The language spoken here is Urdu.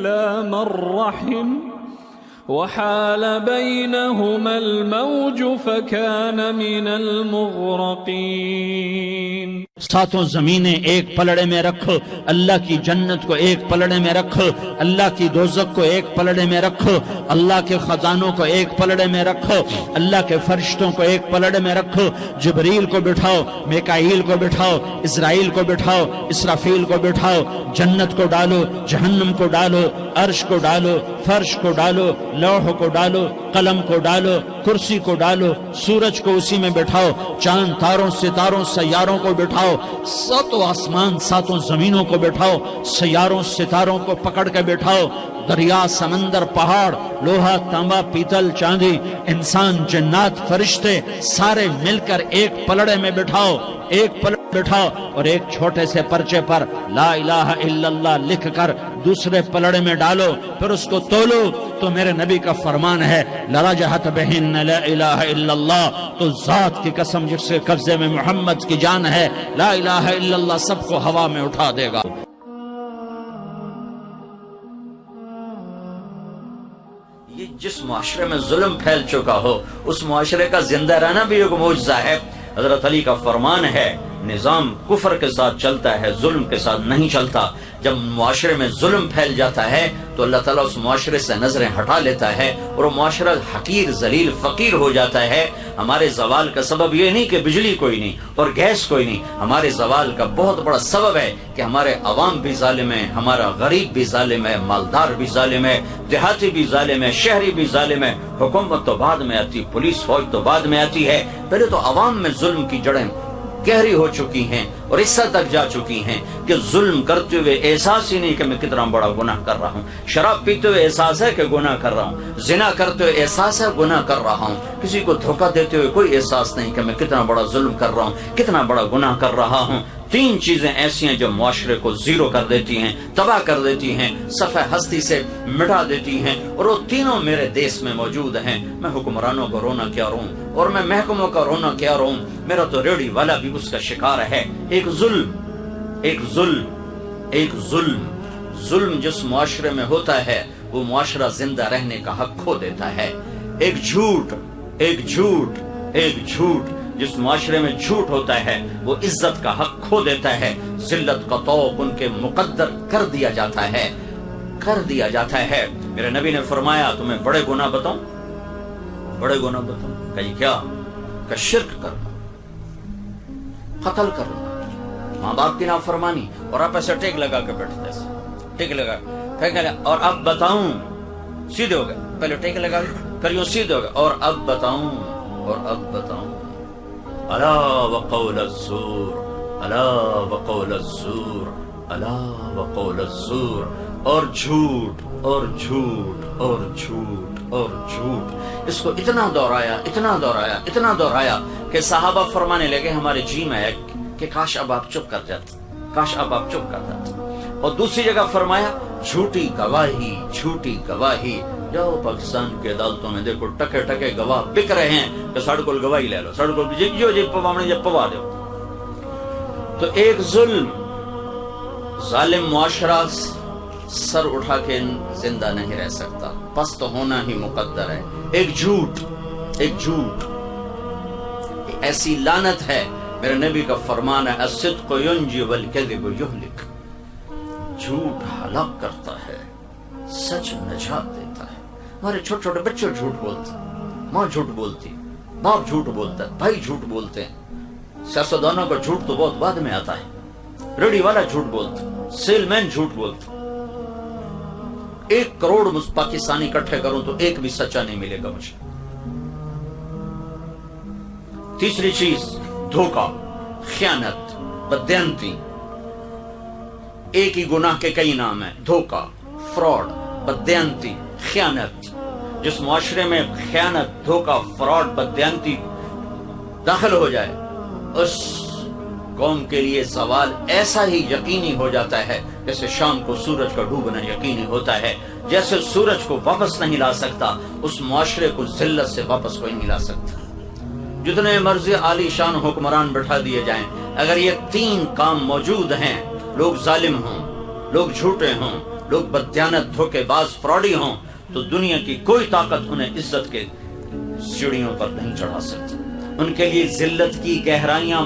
إلا من رحم وحال بينهما الموج فكان من المغرقين. ساتوں زمینیں ایک پلڑے میں رکھو، اللہ کی جنت کو ایک پلڑے میں رکھو، اللہ کی دوزخ کو ایک پلڑے میں رکھو، اللہ کے خزانوں کو ایک پلڑے میں رکھو، اللہ کے فرشتوں کو ایک پلڑے میں رکھو، جبریل کو بٹھاؤ، میکائیل کو بٹھاؤ، اسرائیل کو بٹھاؤ، اسرافیل کو بٹھاؤ، جنت کو ڈالو، جہنم کو ڈالو، عرش کو ڈالو، فرش کو ڈالو، لوح کو ڈالو، قلم کو ڈالو، کرسی کو ڈالو، سورج کو اسی میں بٹھاؤ، چاند تاروں ستاروں سیاروں کو بٹھاؤ، ساتوں آسمان ساتوں زمینوں کو بٹھاؤ، سیاروں ستاروں کو پکڑ کے بٹھاؤ، دریا سمندر پہاڑ لوہا تانبا پیتل چاندی انسان جنات فرشتے سارے مل کر ایک پلڑے میں بٹھاؤ، ایک پلڑے بٹھاؤ، اور ایک چھوٹے سے پرچے پر لا الہ الا اللہ لکھ کر دوسرے پلڑے میں ڈالو، پھر اس کو تولو تو میرے نبی کا فرمان ہے لرجحت بہن لا الہ الا اللہ، تو ذات کی قسم جس کے قبضے میں محمد کی جان ہے، لا الہ الا اللہ سب کو ہوا میں اٹھا دے گا۔ یہ جس معاشرے میں ظلم پھیل چکا ہو اس معاشرے کا زندہ رہنا بھی ایک معجزہ ہے۔ حضرت علی کا فرمان ہے نظام کفر کے ساتھ چلتا ہے، ظلم کے ساتھ نہیں چلتا۔ جب معاشرے میں ظلم پھیل جاتا ہے تو اللہ تعالیٰ اس معاشرے سے نظریں ہٹا لیتا ہے اور وہ معاشرہ حقیر ذلیل فقیر ہو جاتا ہے۔ ہمارے زوال کا سبب یہ نہیں کہ بجلی کوئی نہیں اور گیس کوئی نہیں، ہمارے زوال کا بہت بڑا سبب ہے کہ ہمارے عوام بھی ظالم ہے، ہمارا غریب بھی ظالم ہے، مالدار بھی ظالم ہے، دیہاتی بھی ظالم ہے، شہری بھی ظالم ہے۔ حکومت تو بعد میں آتی، پولیس فوج تو بعد میں آتی ہے، پہلے تو عوام میں ظلم کی جڑیں گہری ہو چکی ہیں اور اس حد تک جا چکی ہیں کہ ظلم کرتے ہوئے احساس ہی نہیں کہ میں کتنا بڑا گناہ کر رہا ہوں، شراب پیتے ہوئے احساس ہے کہ گناہ کر رہا ہوں، زنا کرتے ہوئے احساس ہے گناہ کر رہا ہوں، کسی کو دھوکہ دیتے ہوئے کوئی احساس نہیں کہ میں کتنا بڑا ظلم کر رہا ہوں، کتنا بڑا گناہ کر رہا ہوں۔ تین چیزیں ایسی ہیں جو معاشرے کو زیرو کر دیتی ہیں، تباہ کر دیتی ہیں، صفحہ ہستی سے مٹا دیتی ہیں، اور وہ تینوں میرے دیس میں موجود ہیں۔ میں حکمرانوں کو رونا کیا روں اور میں محکموں کا رونا کیا روں، میرا تو ریڑھی والا بھی اس کا شکار ہے۔ ایک ظلم ظلم جس معاشرے میں ہوتا ہے وہ معاشرہ زندہ رہنے کا حق کھو دیتا ہے۔ ایک جھوٹ جس معاشرے میں جھوٹ ہوتا ہے وہ عزت کا حق کھو دیتا ہے، ذلت کا طوق ان کے مقدر کر دیا جاتا ہے۔ میرے نبی نے فرمایا تمہیں بڑے گناہ بتاؤں؟ کہیں کیا؟ کہ شرک کرنا، قتل کرنا، ماں باپ کی نافرمانی، اور آپ ایسے ٹیک لگا کے بیٹھتے ہیں، ٹیک لگا اور اب بتاؤں، سیدھے ہو گئے، پہلے ٹیک لگا پھر یوں سیدھے ہو گئے، اور اب بتاؤں الا وقول الزور، اور جھوٹ۔ اس کو اتنا دہرایا کہ صحابہ فرمانے لگے ہمارے جی میں ہے کہ کاش اب آپ چپ کر جاتے۔ اور دوسری جگہ فرمایا جھوٹی گواہی، جاؤ پاکستان کے عدالتوں میں دیکھو ٹکے گواہ بک رہے ہیں کہ ساڑھ کو گواہی لے لو، ساڑھ کو پوا دو۔ تو ایک ظالم معاشرہ سر اٹھا کے زندہ نہیں رہ سکتا، پس تو ہونا ہی مقدر ہے۔ ایک جھوٹ ایسی لعنت ہے، میرے نبی کا فرمان ہے الصدق ینجی والکذب یہلک، جھوٹ ہلاک کرتا ہے، سچ نجات دیتا ہے۔ ہمارے چھوٹے چھوٹے بچے جھوٹ بولتے، ماں جھوٹ بولتی، باپ جھوٹ بولتا ہے، بھائی جھوٹ بولتے ہیں۔ سیاستدانوں کا جھوٹ تو بہت بعد میں آتا ہے، ریڈی والا جھوٹ بولتا، سیل مین جھوٹ بولتا۔ 1 کروڑ پاکستانی اکٹھے کروں تو ایک بھی سچا نہیں ملے گا مجھے۔ تیسری چیز دھوکہ، خیانت، بددیانتی۔ ایک ہی گناہ کے کئی نام ہیں، دھوکہ، فراڈ، بددیانتی، خیانت۔ جس معاشرے میں خیانت، دھوکہ، فراڈ، بددیانتی داخل ہو جائے اس قوم کے لیے زوال ایسا ہی یقینی ہو جاتا ہے جیسے شام کو سورج کا ڈوبنا یقینی ہوتا ہے۔ جیسے سورج کو واپس نہیں لا سکتا اس معاشرے کو ذلت سے واپس کوئی نہیں لا سکتا۔ جتنے مرضی عالی شان حکمران بٹھا دیے جائیں، اگر یہ 3 کام موجود ہیں، لوگ ظالم ہوں، لوگ جھوٹے ہوں، لوگ بددیانت دھوکے باز فراڈی ہوں تو دنیا کی کوئی طاقت انہیں عزت کے سیڑھیوں پر نہیں چڑھا سکتی. ان کے لیے ذلت کی گہرائیاں